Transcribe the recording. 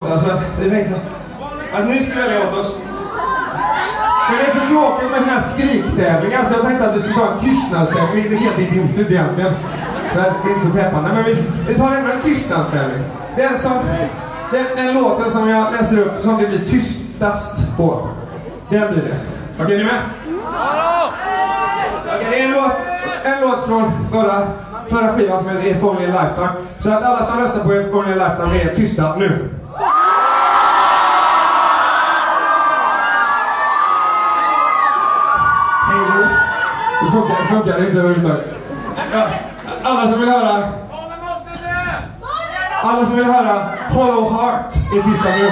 Alltså, det tänkte att ni skulle välja åt oss. Men det är så tråkigt med såna här skriktävlingar, så jag tänkte att vi skulle ta en tystnadstävling. Det är helt idiotiskt egentligen. Det är inte så peppande, men vi tar en tystnadstävling. Den låten som jag läser upp som det blir tystast på. Den blir det. Okej, ni med? Okej, det är en låt från förra skivan som heter If Only a Lifetime. Så att alla som röstar på If Only a Lifetime är tysta nu. Det funkar inte överhuvudtaget. Alla som vill höra Hollow Heart är tysta nu.